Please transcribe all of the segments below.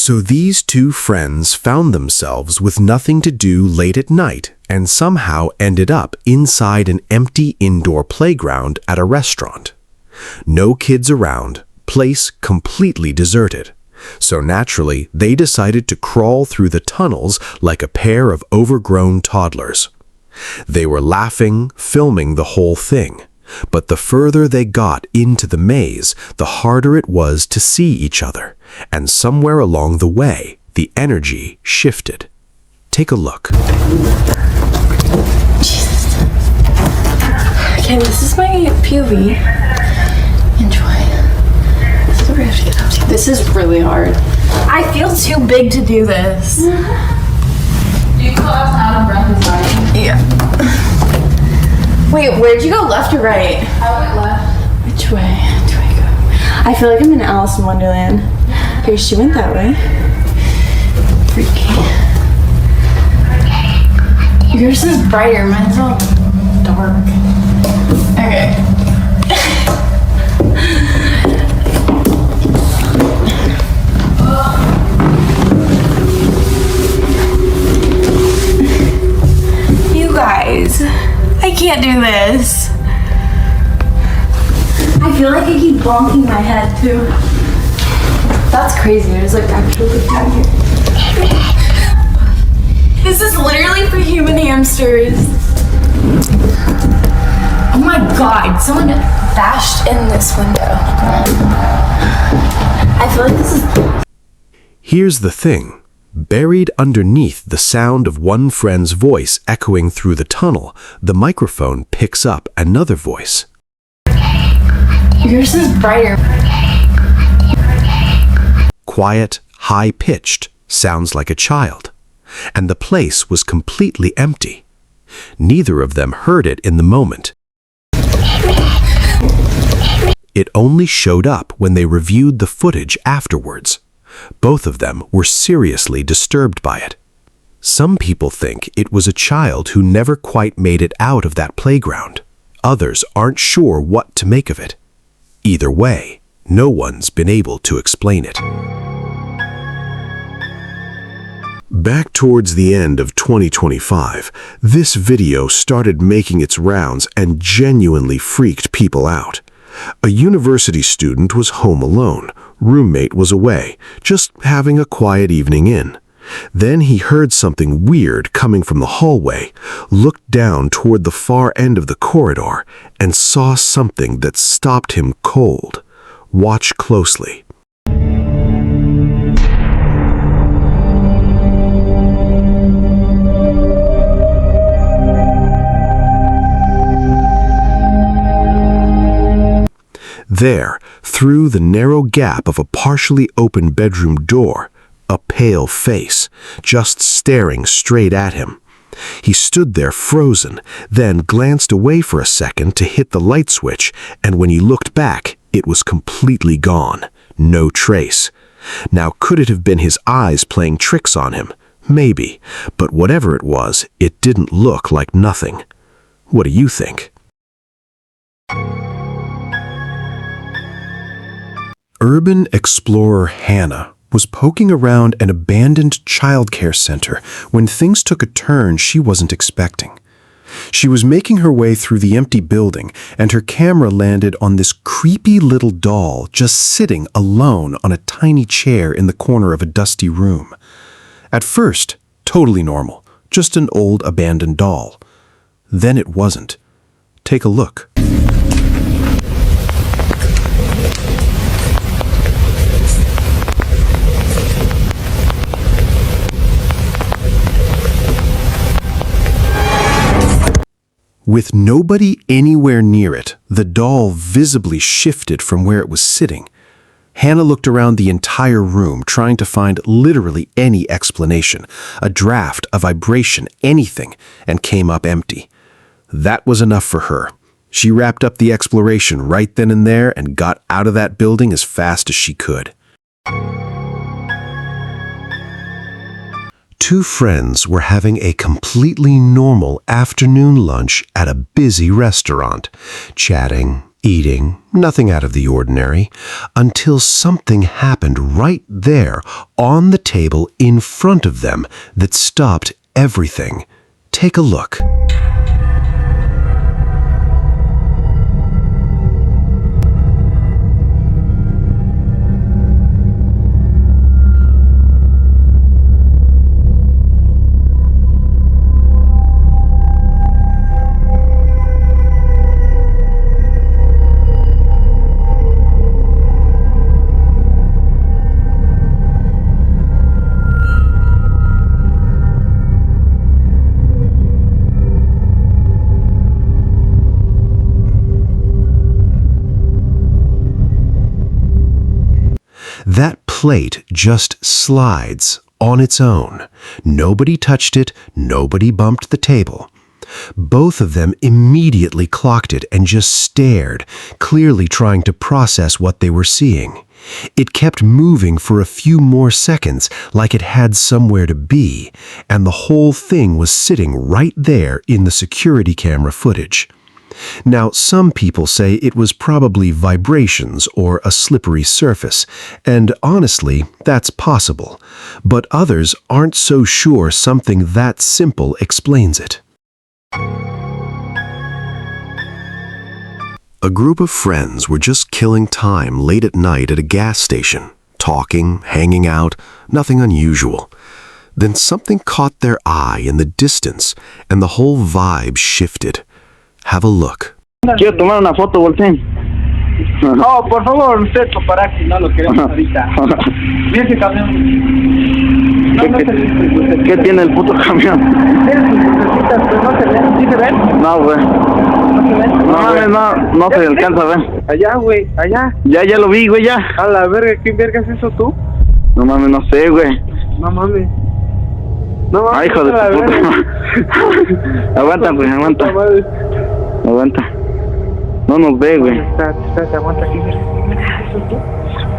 So these two friends found themselves with nothing to do late at night and somehow ended up inside an empty indoor playground at a restaurant. No kids around, place completely deserted. So naturally, they decided to crawl through the tunnels like a pair of overgrown toddlers. They were laughing, filming the whole thing. But the further they got into the maze, the harder it was to see each other. And somewhere along the way, the energy shifted. Take a look. Jesus. Okay, this is my POV. Enjoy. This is where we have to get up. This is really hard. I feel too big to do this. Do you call us out of breath as well? Yeah. Wait, where'd you go, left or right? I went left. Which way do I go? I feel like I'm in Alice in Wonderland. Here, she went that way. Freaky. Yours is brighter, mine's all dark. Okay. You guys, I can't do this. I feel like I keep bonking my head too. That's crazy. There's like actually down here. This is literally for human hamsters. Oh my god, someone bashed in this window. I feel like this is... Here's the thing. Buried underneath the sound of one friend's voice echoing through the tunnel, the microphone picks up another voice. Yours is brighter. Quiet, high-pitched, sounds like a child. And the place was completely empty. Neither of them heard it in the moment. It only showed up when they reviewed the footage afterwards. Both of them were seriously disturbed by it. Some people think it was a child who never quite made it out of that playground. Others aren't sure what to make of it. Either way, no one's been able to explain it. Back towards the end of 2025, this video started making its rounds and genuinely freaked people out. A university student was home alone. Roommate was away, just having a quiet evening in. Then he heard something weird coming from the hallway, looked down toward the far end of the corridor, and saw something that stopped him cold. Watch closely. There, through the narrow gap of a partially open bedroom door, a pale face, just staring straight at him. He stood there frozen, then glanced away for a second to hit the light switch, and when he looked back, it was completely gone. No trace. Now, could it have been his eyes playing tricks on him? Maybe, but whatever it was, it didn't look like nothing. What do you think? Urban explorer Hannah was poking around an abandoned childcare center when things took a turn she wasn't expecting. She was making her way through the empty building, and her camera landed on this creepy little doll just sitting alone on a tiny chair in the corner of a dusty room. At first, totally normal, just an old abandoned doll. Then it wasn't. Take a look. With nobody anywhere near it, the doll visibly shifted from where it was sitting. Hannah looked around the entire room, trying to find literally any explanation, a draft, a vibration, anything, and came up empty. That was enough for her. She wrapped up the exploration right then and there and got out of that building as fast as she could. Two friends were having a completely normal afternoon lunch at a busy restaurant, chatting, eating, nothing out of the ordinary, until something happened right there on the table in front of them that stopped everything. Take a look. That plate just slides on its own. Nobody touched it, nobody bumped the table. Both of them immediately clocked it and just stared, clearly trying to process what they were seeing. It kept moving for a few more seconds like it had somewhere to be, and the whole thing was sitting right there in the security camera footage. Now, some people say it was probably vibrations or a slippery surface, and honestly, that's possible. But others aren't so sure something that simple explains it. A group of friends were just killing time late at night at a gas station, talking, hanging out, nothing unusual. Then something caught their eye in the distance, and the whole vibe shifted. Have a look. Quiero tomar una foto, volteen. No, por favor, usted paparazzi, no lo queremos ahorita. Mira ese camión. ¿Qué tiene el puto camión? No se ven, ¿sí se ven? No, güey. ¿No se ven? No mames, no se alcanza a ver. Allá, güey, allá. Ya lo vi, güey, ya. A la verga, ¿quién verga es eso tú? No mames, no sé, güey. No mames. No mames. Ay, hijo de tu puta. Aguanta, güey, aguanta. Aguanta. No nos ve, güey. Espérate, aguanta aquí, verga. ¿Eso tú?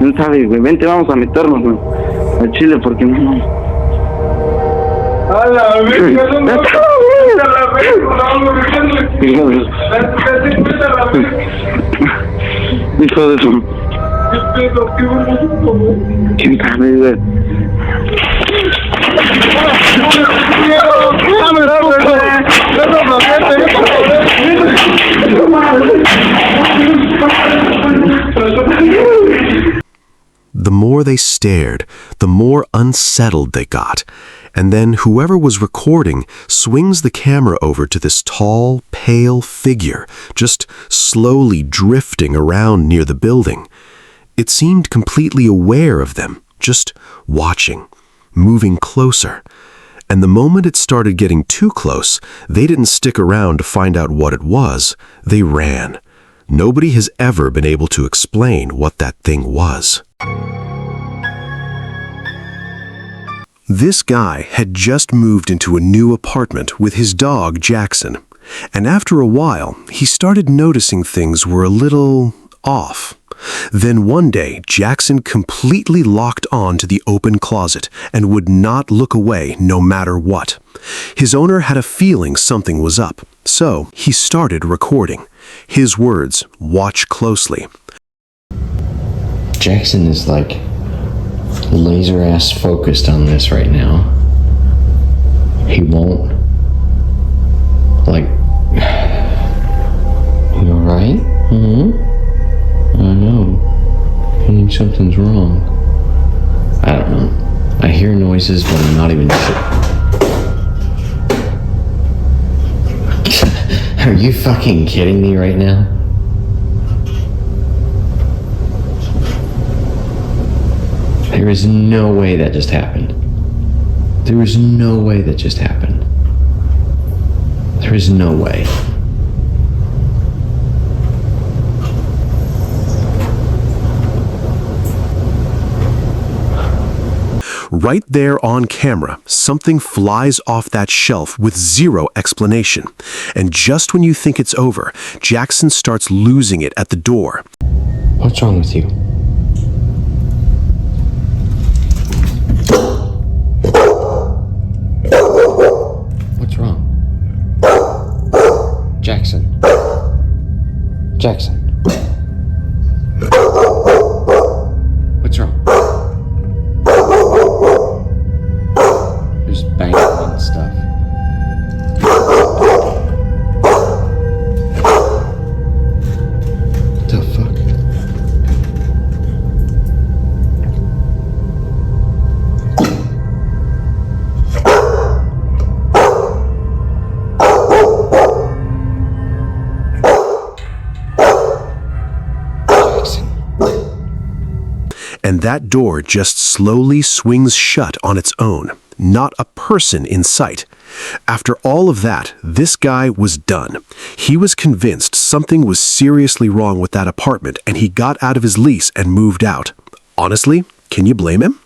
No sabes, güey. Vente, vamos a meternos, güey. Al chile, porque no. A la verga, no mames. A la verga, Hijo de su. ¿Qué pedo? ¿Qué verga? ¿Quién sabe, güey? The more they stared, the more unsettled they got. And then whoever was recording swings the camera over to this tall, pale figure, just slowly drifting around near the building. It seemed completely aware of them, just watching, moving closer. And the moment it started getting too close, they didn't stick around to find out what it was. They ran. Nobody has ever been able to explain what that thing was. This guy had just moved into a new apartment with his dog Jackson, and after a while, he started noticing things were a little off. Then one day, Jackson completely locked on to the open closet and would not look away no matter what. His owner had a feeling something was up, so he started recording. His words, "Watch closely." Jackson is like laser ass focused on this right now. He won't like you alright? I know. I think something's wrong. I don't know. I hear noises, but I'm not even sure. Are you fucking kidding me right now? There is no way that just happened. There is no way that just happened. There is no way. Right there on camera, something flies off that shelf with zero explanation. And just when you think it's over, Jackson starts losing it at the door. What's wrong with you? What's wrong? Jackson. Jackson. and that door just slowly swings shut on its own, not a person in sight. After all of that, this guy was done. He was convinced something was seriously wrong with that apartment, and he got out of his lease and moved out. Honestly, can you blame him?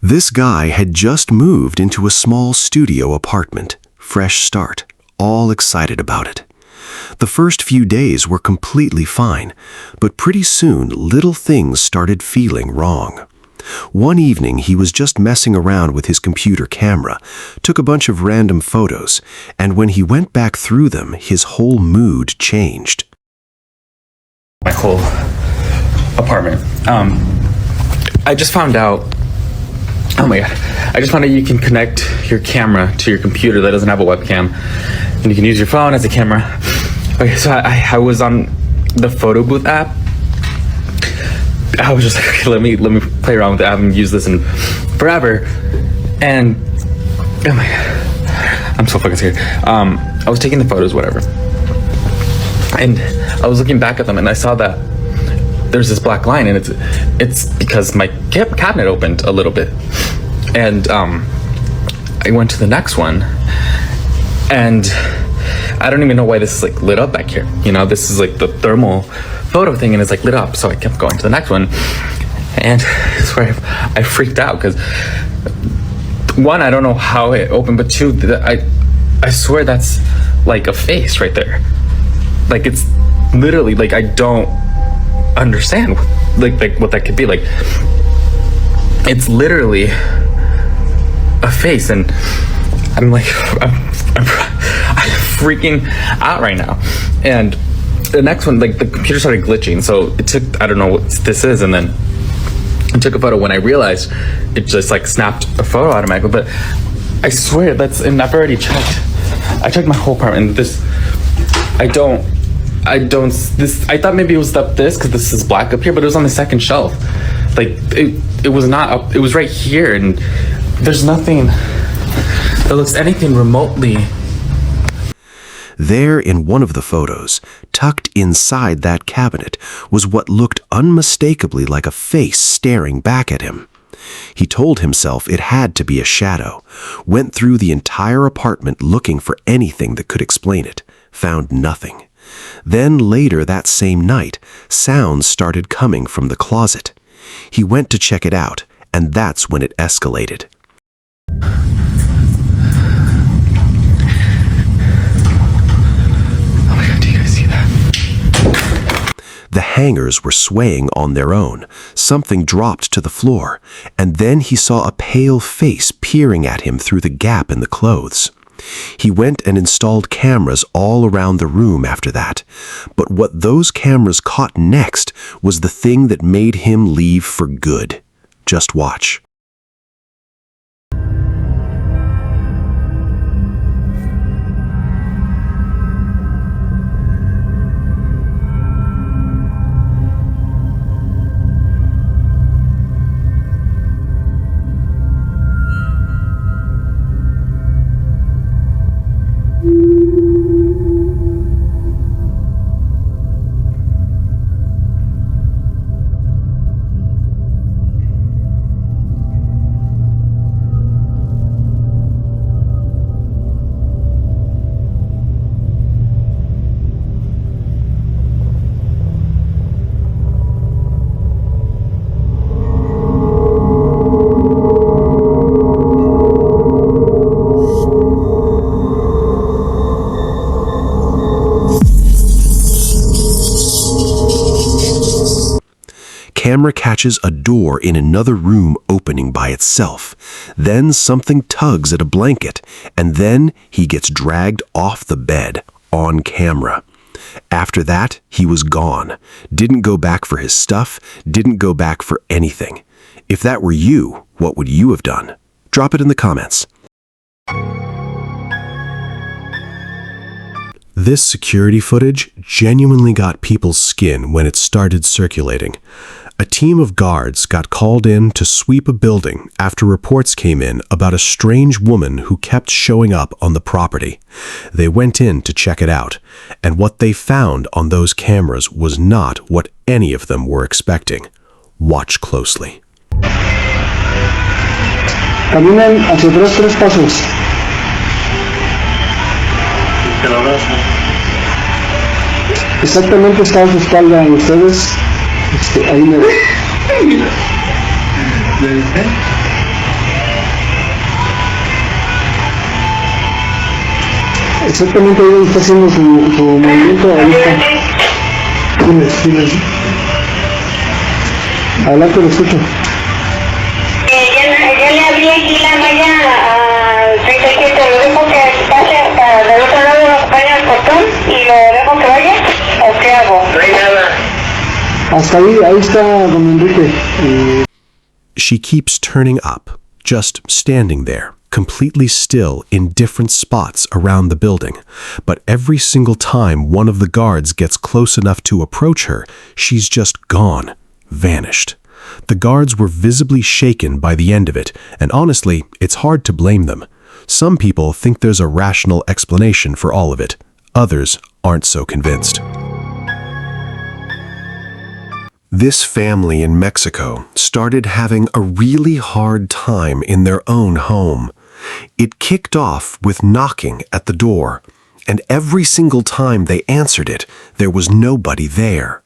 This guy had just moved into a small studio apartment. Fresh start. All excited about it. The first few days were completely fine, but pretty soon little things started feeling wrong. One evening he was just messing around with his computer camera, took a bunch of random photos, and when he went back through them, his whole mood changed. My whole apartment. I just found out, oh my god, I just found out you can connect your camera to your computer that doesn't have a webcam, and you can use your phone as a camera. Okay, so I was on the photo booth app. I was just like, okay, let me play around with the app and use this in forever. And oh my god, I'm so fucking scared. I was taking the photos, whatever, and I was looking back at them, and I saw that there's this black line, and it's because my cabinet opened a little bit, and I went to the next one, and I don't even know why this is like lit up back here. You know, this is like the thermal photo thing, and it's like lit up. So I kept going to the next one, and I swear I freaked out because one, I don't know how it opened, but two, I swear that's like a face right there. Like it's literally like I don't understand like what that could be. Like it's literally a face, and I'm like I'm freaking out right now. And the next one, like the computer started glitching, so it took, I don't know what this is, and then I took a photo. When I realized, it just like snapped a photo automatically. But I swear that's, and I've already checked. I checked my whole apartment, and this, I thought maybe it was up this, because this is black up here, but it was on the second shelf. Like it was not up, it was right here, and there's nothing that looks anything remotely. There in one of the photos, tucked inside that cabinet, was what looked unmistakably like a face staring back at him. He told himself it had to be a shadow, went through the entire apartment looking for anything that could explain it, found nothing. Then later that same night, sounds started coming from the closet. He went to check it out, and that's when it escalated. The hangers were swaying on their own. Something dropped to the floor, and then he saw a pale face peering at him through the gap in the clothes. He went and installed cameras all around the room after that, but what those cameras caught next was the thing that made him leave for good. Just watch. Camera catches a door in another room opening by itself. Then something tugs at a blanket, and then he gets dragged off the bed on camera. After that, he was gone. Didn't go back for his stuff, didn't go back for anything. If that were you, what would you have done? Drop it in the comments. This security footage genuinely got people's skin when it started circulating. a team of guards got called in to sweep a building after reports came in about a strange woman who kept showing up on the property. They went in to check it out, and what they found on those cameras was not what any of them were expecting. Watch closely. Caminan hacia atrás 3 pasos. Exactamente está a su espalda de ustedes. Ahí me ve. Exactamente ahí donde está haciendo su movimiento. Ahí está. Dime. Adelante, lo escucho. Ya le abrí aquí la malla al 37, lo dejo que pase hasta del otro lado, lo acompaña al portón y lo dejo que vaya, ¿o qué hago? No hay nada. Hasta ahí está don Enrique. She keeps turning up, just standing there, completely still in different spots around the building. But every single time one of the guards gets close enough to approach her, she's just gone, vanished. The guards were visibly shaken by the end of it, and honestly, it's hard to blame them. Some people think there's a rational explanation for all of it. Others aren't so convinced. This family in Mexico started having a really hard time in their own home. It kicked off with knocking at the door, and every single time they answered it, there was nobody there.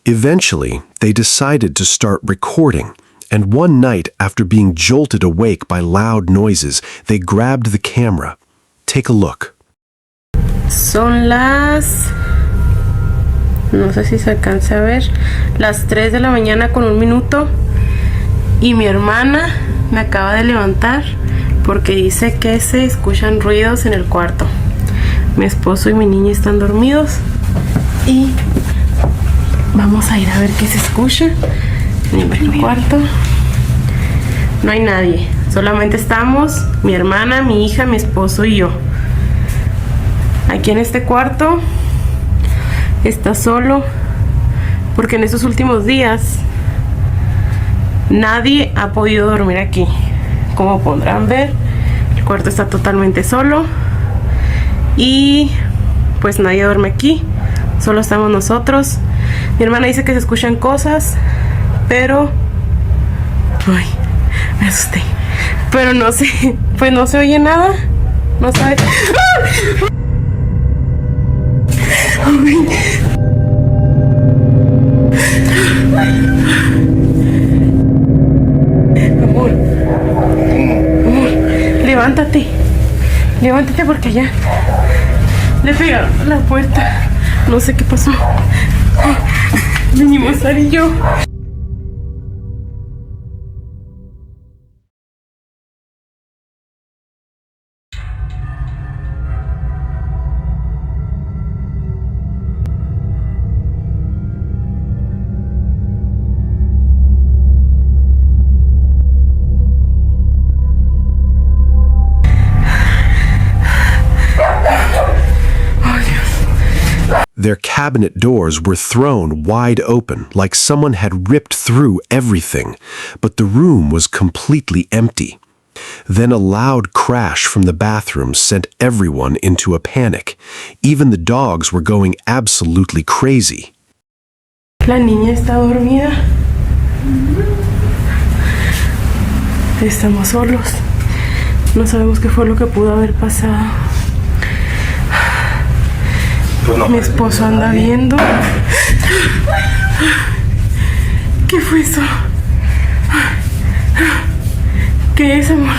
Eventually, they decided to start recording, and one night after being jolted awake by loud noises, they grabbed the camera. Take a look. Son las... no sé si se alcanza a ver, las 3 de la mañana con 1 minuto, y mi hermana me acaba de levantar porque dice que se escuchan ruidos en el cuarto. Mi esposo y mi niña están dormidos y vamos a ir a ver qué se escucha en el cuarto. No hay nadie, solamente estamos mi hermana, mi hija, mi esposo y yo. Aquí en este cuarto está solo porque en estos últimos días nadie ha podido dormir aquí. Como podrán ver, el cuarto está totalmente solo y pues nadie duerme aquí, solo estamos nosotros. Mi hermana dice que se escuchan cosas, pero ay, me asusté, pero no sé, pues no se oye nada, no sabe. Amor, levántate porque ya le pegaron a la puerta, no sé qué pasó. Venimos Sara y yo. Their cabinet doors were thrown wide open, like someone had ripped through everything, but the room was completely empty. Then a loud crash from the bathroom sent everyone into a panic. Even the dogs were going absolutely crazy. La niña está dormida. Estamos solos. No sabemos qué fue lo que pudo haber pasado. Pues no, mi esposo anda viendo. ¿Qué fue eso? ¿Qué es, amor?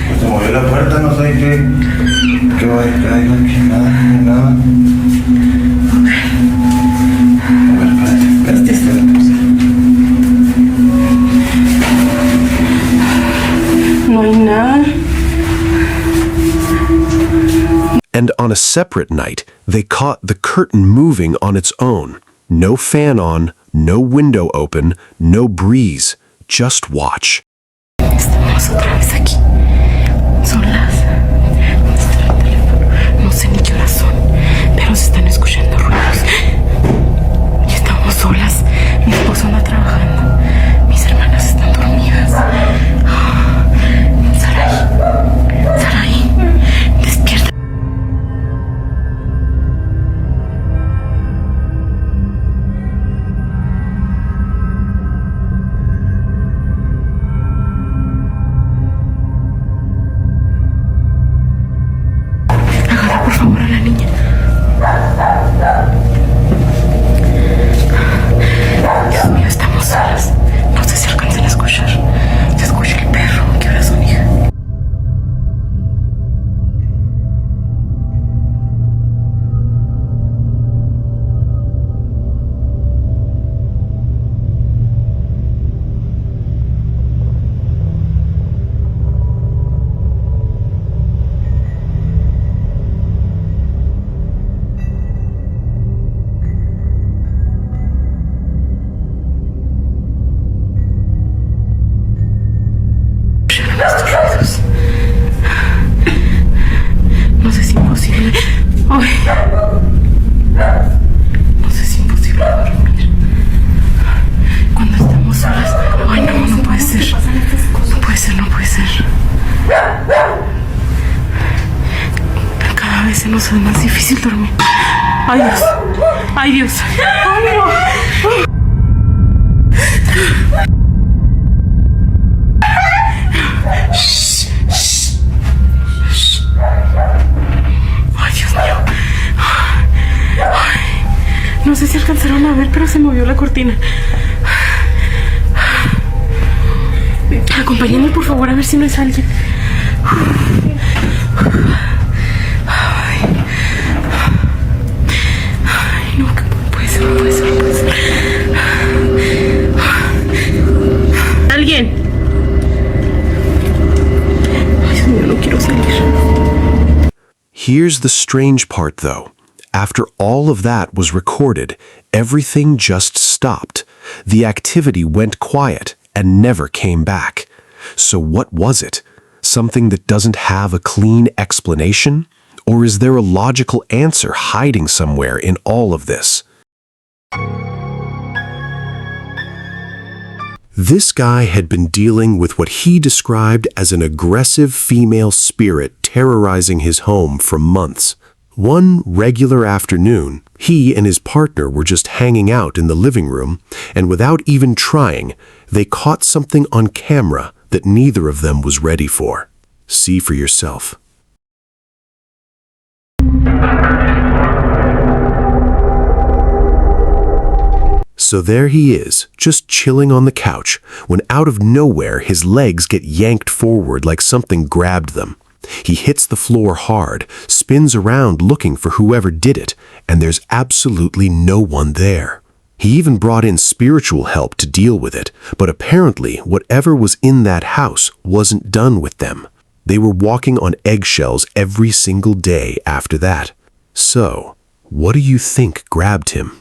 Pues se movió la puerta, no sé qué va a caer aquí, nada. A ver, espérate. No hay nada. And on a separate night, they caught the curtain moving on its own. No fan on, no window open, no breeze. Just watch. Estamos otra vez aquí. Son las... no sé ni qué horas son, pero se están escuchando ruidos. Y estamos solas. Mi esposo Ay, Dios. Ay, no. Ay, Dios mío. Ay, no sé si alcanzaron a ver, pero se movió la cortina. Acompáñenme, por favor, a ver si no es alguien. Ay, no, puede ser, no puede ser, no puede ser. ¿Alguien? Ay, Dios mío, no quiero salir. Here's the strange part, though. After all of that was recorded, everything just stopped. The activity went quiet and never came back. So what was it? Something that doesn't have a clean explanation? Or is there a logical answer hiding somewhere in all of this? This guy had been dealing with what he described as an aggressive female spirit terrorizing his home for months. One regular afternoon, he and his partner were just hanging out in the living room, and without even trying, they caught something on camera that neither of them was ready for. See for yourself. So there he is, just chilling on the couch, when out of nowhere his legs get yanked forward like something grabbed them. He hits the floor hard, spins around looking for whoever did it, and there's absolutely no one there. He even brought in spiritual help to deal with it, but apparently whatever was in that house wasn't done with them. They were walking on eggshells every single day after that. So, what do you think grabbed him?